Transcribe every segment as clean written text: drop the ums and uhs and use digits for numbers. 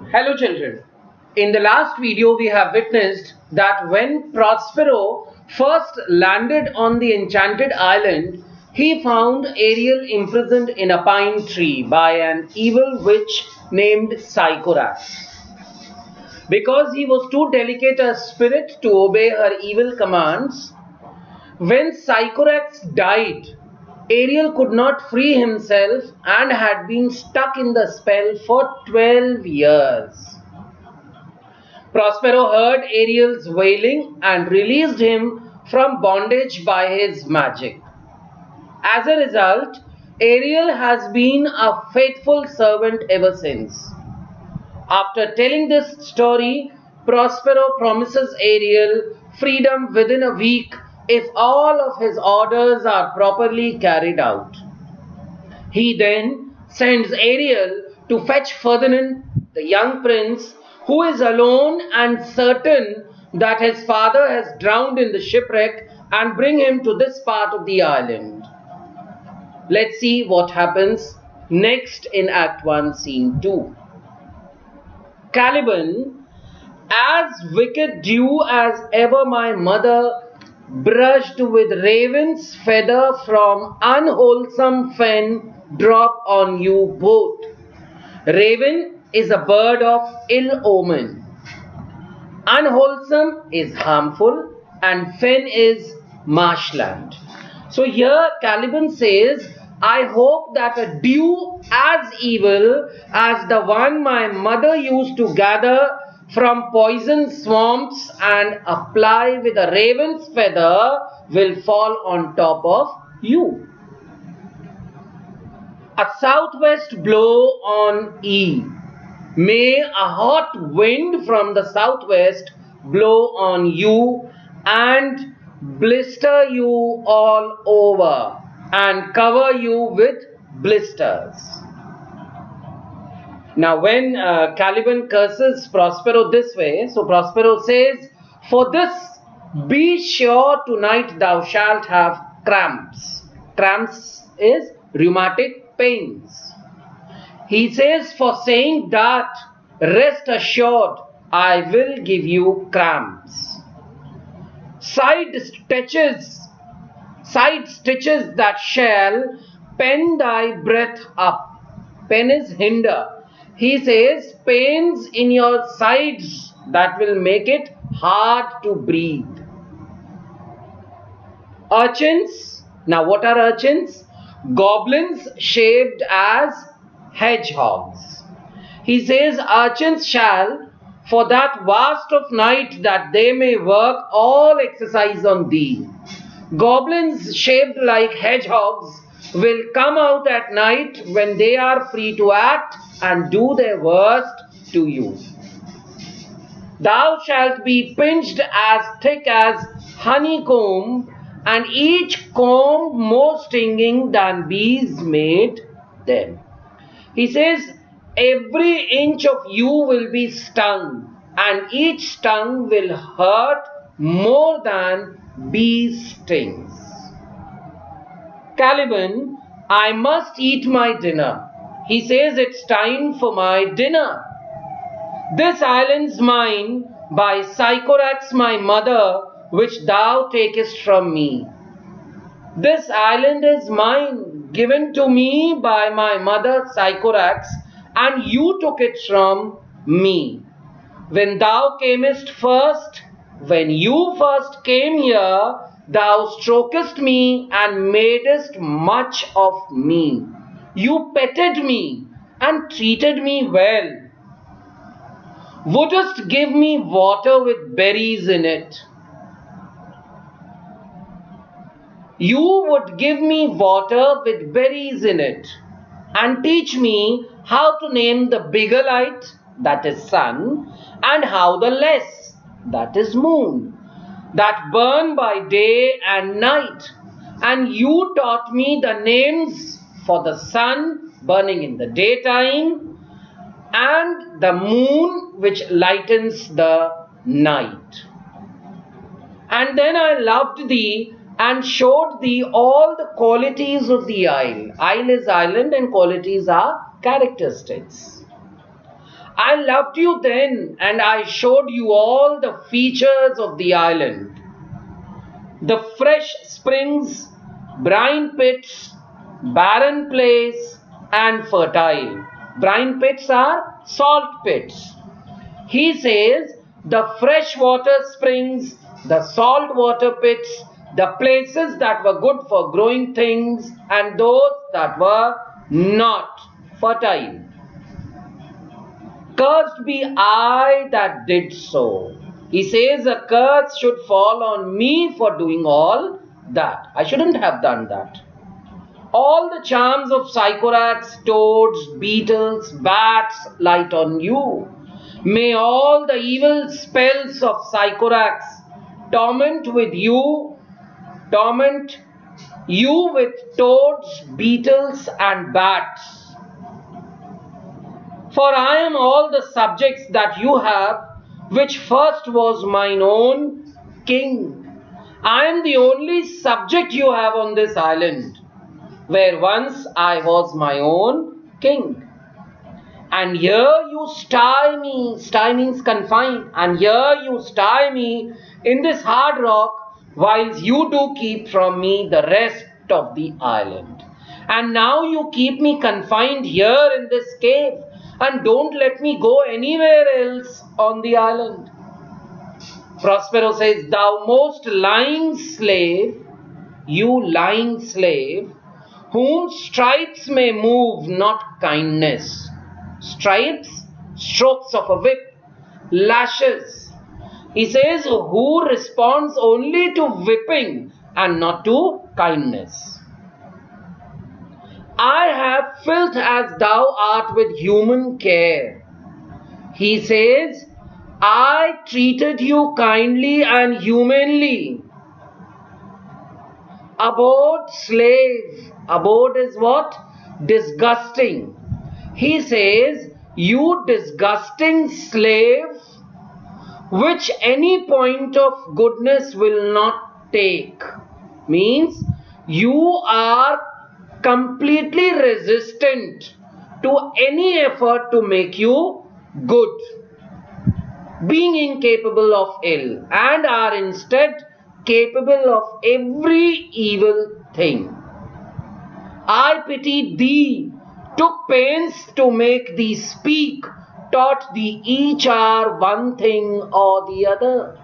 Hello children. In the last video we have witnessed that when Prospero first landed on the enchanted island, he found Ariel imprisoned in a pine tree by an evil witch named Sycorax. Because he was too delicate a spirit to obey her evil commands, when Sycorax died, Ariel could not free himself and had been stuck in the spell for 12 years. Prospero heard Ariel's wailing and released him from bondage by his magic. As a result, Ariel has been a faithful servant ever since. After telling this story, Prospero promises Ariel freedom within a week if all of his orders are properly carried out. He then sends Ariel to fetch Ferdinand, the young prince, who is alone and certain that his father has drowned in the shipwreck, and bring him to this part of the island. Let's see what happens next in Act 1, Scene 2. Caliban, as wicked dew as ever my mother brushed with raven's feather from unwholesome fen drop on you both. Raven is a bird of ill omen. Unwholesome is harmful and fen is marshland. So here Caliban says, I hope that a dew as evil as the one my mother used to gather from poison swamps and apply with a raven's feather will fall on top of you. A southwest blow on E. May a hot wind from the southwest blow on you and blister you all over and cover you with blisters. Now when Caliban curses Prospero this way, so Prospero says, for this be sure tonight thou shalt have cramps. Cramps is rheumatic pains. He says, for saying that, rest assured, I will give you cramps. Side stitches that shall pen thy breath up. Pen is hinder. He says, pains in your sides that will make it hard to breathe. Urchins. Now what are urchins? Goblins shaped as hedgehogs. He says, urchins shall, for that vast of night that they may work all exercise on thee. Goblins shaped like hedgehogs will come out at night when they are free to act and do their worst to you. Thou shalt be pinched as thick as honeycomb, and each comb more stinging than bees made them. He says, every inch of you will be stung, and each stung will hurt more than bees' stings. Caliban, I must eat my dinner. He says it's time for my dinner. This island's mine by Sycorax my mother, which thou takest from me. This island is mine, given to me by my mother Sycorax, and you took it from me. When you first came here, thou strokest me and madest much of me. You petted me and treated me well. Wouldst give me water with berries in it. You would give me water with berries in it, and teach me how to name the bigger light, that is sun, and how the less, that is moon, that burn by day and night. And you taught me the names for the sun burning in the daytime and the moon which lightens the night. And then I loved thee and showed thee all the qualities of the isle. Isle is island and qualities are characteristics. I loved you then, and I showed you all the features of the island. The fresh springs, brine pits, barren place, and fertile. Brine pits are salt pits. He says the freshwater springs, the salt water pits, the places that were good for growing things, and those that were not fertile. Cursed be I that did so. He says a curse should fall on me for doing all that. I shouldn't have done that. All the charms of Sycorax, toads, beetles, bats light on you. May all the evil spells of Sycorax torment you with toads, beetles, and bats. For I am all the subjects that you have, which first was mine own king. I am the only subject you have on this island, where once I was my own king. And here you stye me, stye means confine, and here you stye me in this hard rock, whilst you do keep from me the rest of the island. And now you keep me confined here in this cave, and don't let me go anywhere else on the island. Prospero says, thou most lying slave, you lying slave, whom stripes may move, not kindness. Stripes, strokes of a whip, lashes. He says, who responds only to whipping and not to kindness. I have filled as thou art with human care. He says, I treated you kindly and humanly. Abode slave. Abode is what? Disgusting. He says, you disgusting slave, which any point of goodness will not take. Means you are completely resistant to any effort to make you good, being incapable of ill, and are instead capable of every evil thing. I pitied thee, took pains to make thee speak, taught thee each hour one thing or the other.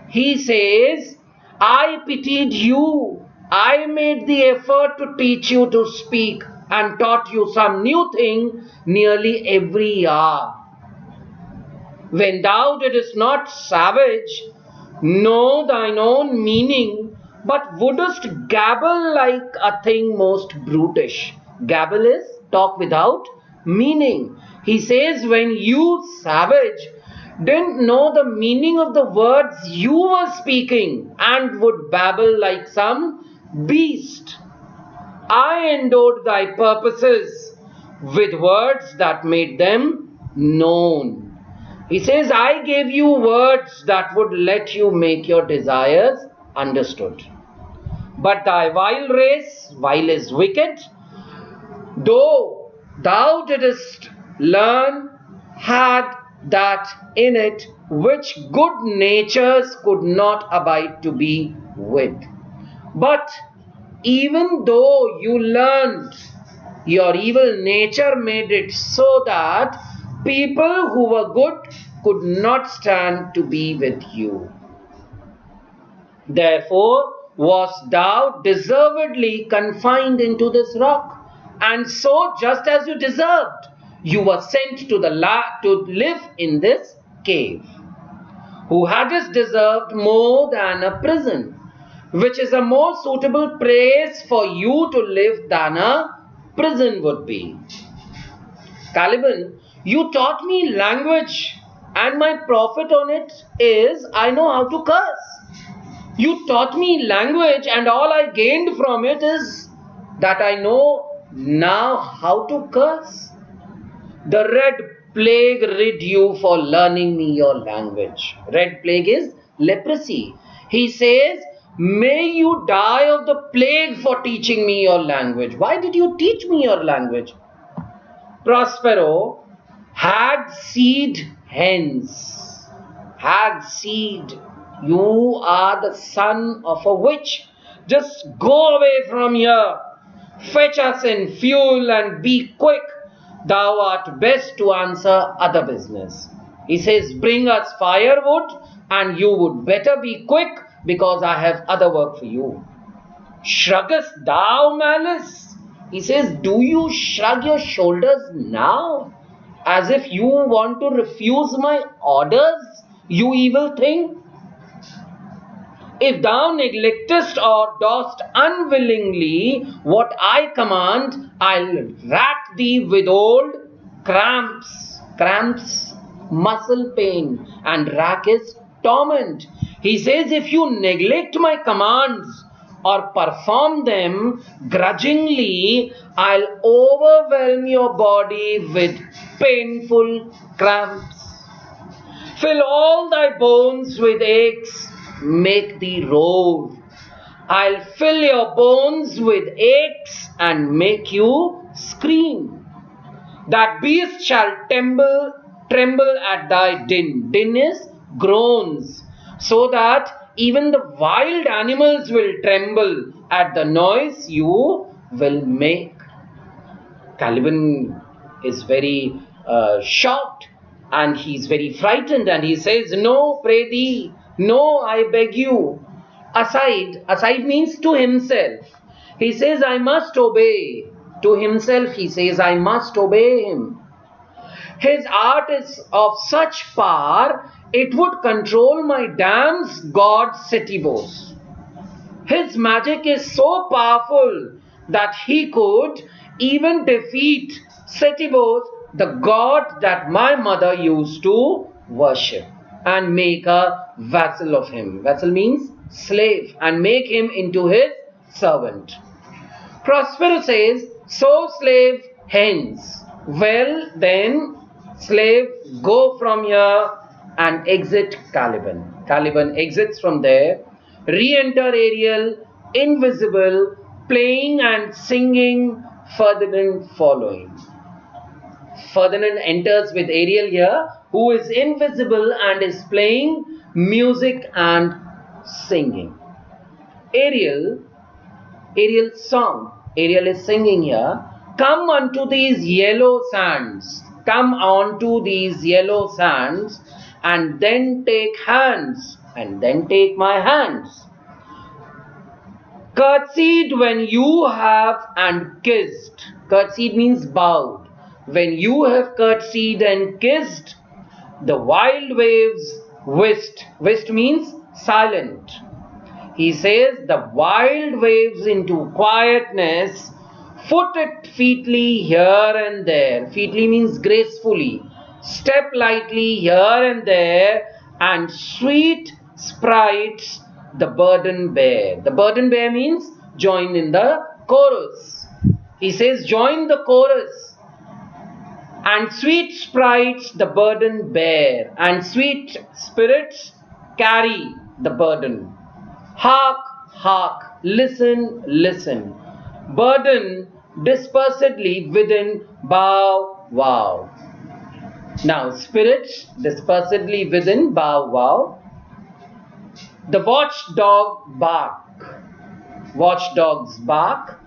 He says, I pitied you, I made the effort to teach you to speak and taught you some new thing nearly every hour. When thou didst not savage, know thine own meaning, but wouldst gabble like a thing most brutish. Gabble is talk without meaning. He says, when you savage didn't know the meaning of the words you were speaking and would babble like some beast, I endowed thy purposes with words that made them known. He says, I gave you words that would let you make your desires understood. But thy vile race, vile is wicked, though thou didst learn, had that in it which good natures could not abide to be with. But even though you learned, your evil nature made it so that people who were good could not stand to be with you. Therefore wast thou deservedly confined into this rock, and so just as you deserved, you were sent to live in this cave, who hadst deserved more than a prison, which is a more suitable place for you to live than a prison would be. Caliban, you taught me language, and my profit on it is I know how to curse. You taught me language, and all I gained from it is that I know now how to curse. The red plague rid you for learning me your language. Red plague is leprosy. He says, may you die of the plague for teaching me your language. Why did you teach me your language? Prospero Hag seed hence. Hag seed, you are the son of a witch. Just go away from here. Fetch us in fuel and be quick. Thou art best to answer other business. He says, bring us firewood and you would better be quick because I have other work for you. Shruggest thou malice? He says, do you shrug your shoulders now as if you want to refuse my orders, you evil thing? If thou neglectest or dost unwillingly what I command, I'll rack thee with old cramps. Cramps, muscle pain, and rack is torment. He says, if you neglect my commands or perform them grudgingly, I'll overwhelm your body with painful cramps. Fill all thy bones with aches, make thee roar. I'll fill your bones with aches and make you scream. That beast shall tremble at thy din. Din is groans, so that even the wild animals will tremble at the noise you will make. Caliban is very shocked and he's very frightened and he says, no, pray thee, no, I beg you. Aside means to himself. He says, I must obey. To himself he says, I must obey him. His art is of such power, it would control my dam's god Setibos. His magic is so powerful that he could even defeat Setibos, the god that my mother used to worship, and make a vassal of him. Vassal means slave, and make him into his servant. Prospero says, so slave hence. Well then, slave, go from here and exit Caliban. Caliban exits from there, re-enter Ariel, invisible, playing and singing, Ferdinand following. Ferdinand enters with Ariel here, who is invisible and is playing music and singing. Ariel's song, Ariel is singing here, come unto these yellow sands, come onto these yellow sands, and then take hands, and then take my hands. Curtsied when you have and kissed. Curtsied means bowed. When you have curtsied and kissed, the wild waves whist. Whist means silent. He says the wild waves into quietness, foot it featly here and there. Featly means gracefully. Step lightly here and there, and sweet sprites the burden bear. The burden bear means join in the chorus. He says join the chorus. And sweet sprites the burden bear, and sweet spirits carry the burden. Hark, hark, listen, listen. Burden dispersedly within bow wow. Now spirits dispersedly within bow wow. The watchdog bark. Watchdogs bark.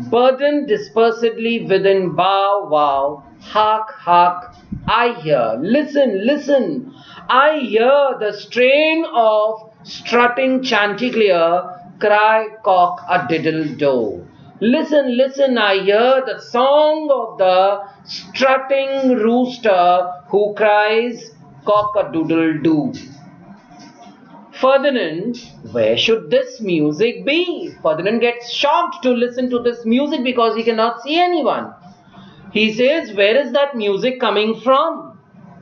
Burden dispersedly within bow wow. Hark, hark, I hear. Listen, listen. I hear the strain of strutting chanticleer cry cock a diddle do. Listen, listen, I hear the song of the strutting rooster who cries cock a doodle doo. Ferdinand, where should this music be? Ferdinand gets shocked to listen to this music because he cannot see anyone. He says, where is that music coming from?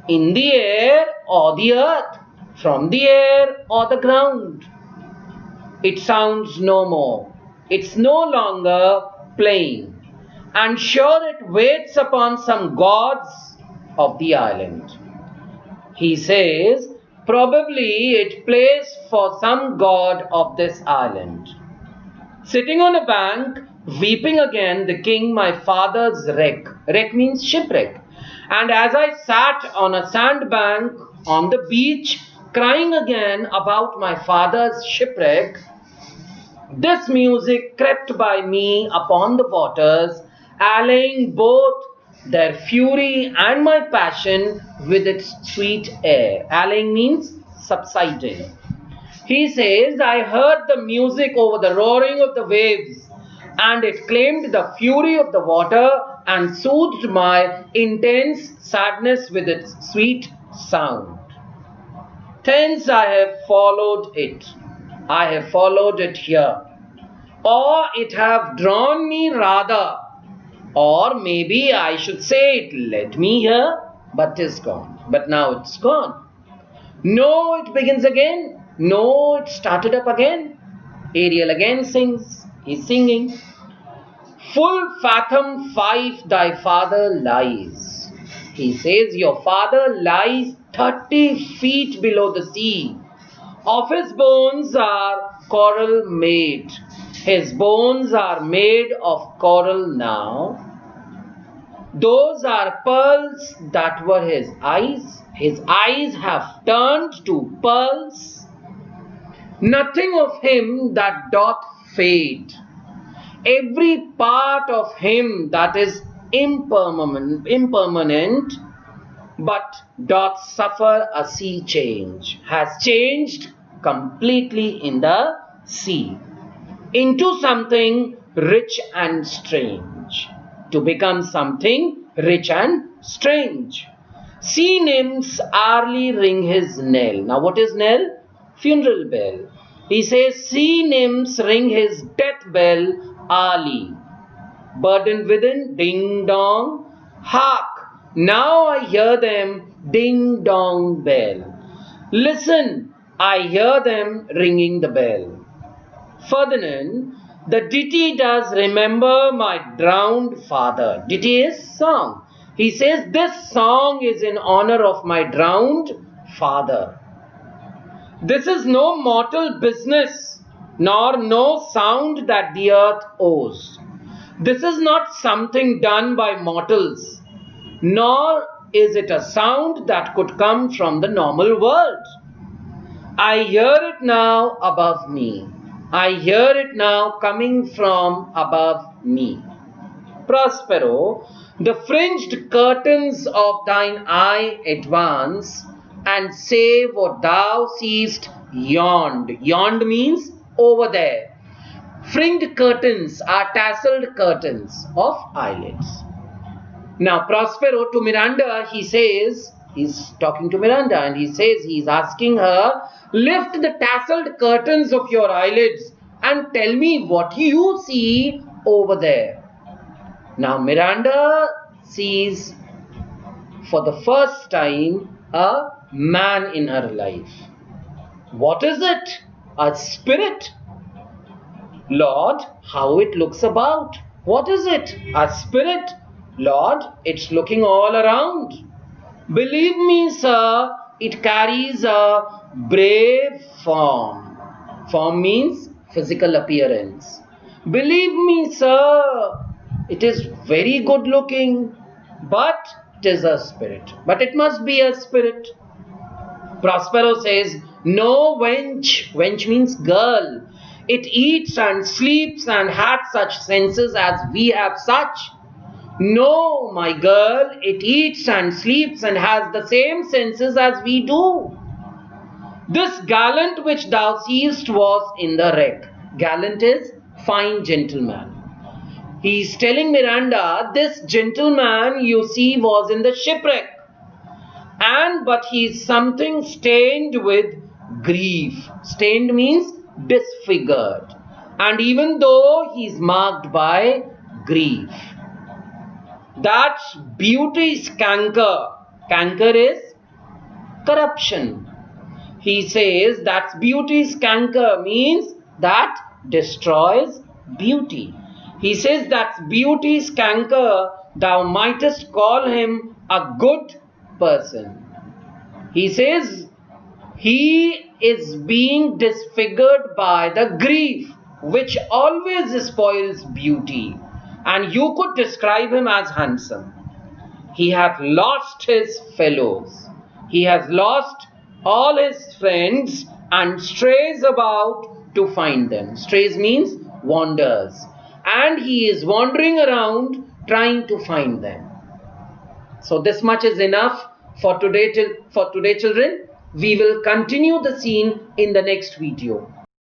In the air or the earth? From the air or the ground? It sounds no more. It's no longer playing. And sure it waits upon some gods of the island. He says, probably it plays for some god of this island. Sitting on a bank, weeping again, the king, my father's wreck. Wreck means shipwreck. And as I sat on a sandbank on the beach, crying again about my father's shipwreck, this music crept by me upon the waters, allaying both their fury and my passion with its sweet air. Allaying means subsiding. He says, I heard the music over the roaring of the waves, and it claimed the fury of the water and soothed my intense sadness with its sweet sound. Thence I have followed it. I have followed it here. Or it have drawn me rather. Or maybe I should say it led me here, but 'tis gone. But now it's gone. No, it begins again. No, it started up again. Ariel again sings. He's singing. Full fathom 5 thy father lies. He says your father lies 30 feet below the sea. Of his bones are coral made. His bones are made of coral now. Those are pearls that were his eyes. His eyes have turned to pearls. Nothing of him that doth fade. Every part of him that is impermanent, but doth suffer a sea change, has changed completely in the sea into something rich and strange, to become something rich and strange. Sea nymphs hourly ring his knell. Now what is knell? Funeral bell. He says sea nymphs ring his death bell hourly. Burdened within, ding dong. Hark! Now I hear them, ding dong bell. Listen, I hear them ringing the bell. Ferdinand, the ditty does remember my drowned father. Ditty is song. He says this song is in honor of my drowned father. This is no mortal business, nor no sound that the earth owes. This is not something done by mortals, nor is it a sound that could come from the normal world. I hear it now above me. I hear it now coming from above me. Prospero, the fringed curtains of thine eye advance and say what thou seest yond. Yond means over there. Fringed curtains are tasseled curtains of eyelids. Now Prospero to Miranda, he says, he's talking to Miranda and he says, he's asking her, lift the tasseled curtains of your eyelids and tell me what you see over there. Now Miranda sees for the first time a man in her life. What is it? A spirit? Lord, how it looks about. What is it? A spirit? Lord, it's looking all around. Believe me, sir, it carries a brave form. Form means physical appearance. Believe me, sir, it is very good looking, but it is a spirit. But it must be a spirit. Prospero says, no, wench. Wench means girl. It eats and sleeps and hath such senses as we have such. No, my girl, it eats and sleeps and has the same senses as we do. This gallant which thou seest was in the wreck. Gallant is fine gentleman. He is telling Miranda, this gentleman you see was in the shipwreck. But he is something stained with grief. Stained means disfigured. And even though he is marked by grief. That's beauty's canker. Canker is corruption. He says that's beauty's canker means that destroys beauty. He says that's beauty's canker. Thou mightest call him a good person. He says he is being disfigured by the grief which always spoils beauty. And you could describe him as handsome. He hath lost his fellows. He has lost all his friends and strays about to find them. Strays means wanders. And he is wandering around trying to find them. So this much is enough for today, children. We will continue the scene in the next video.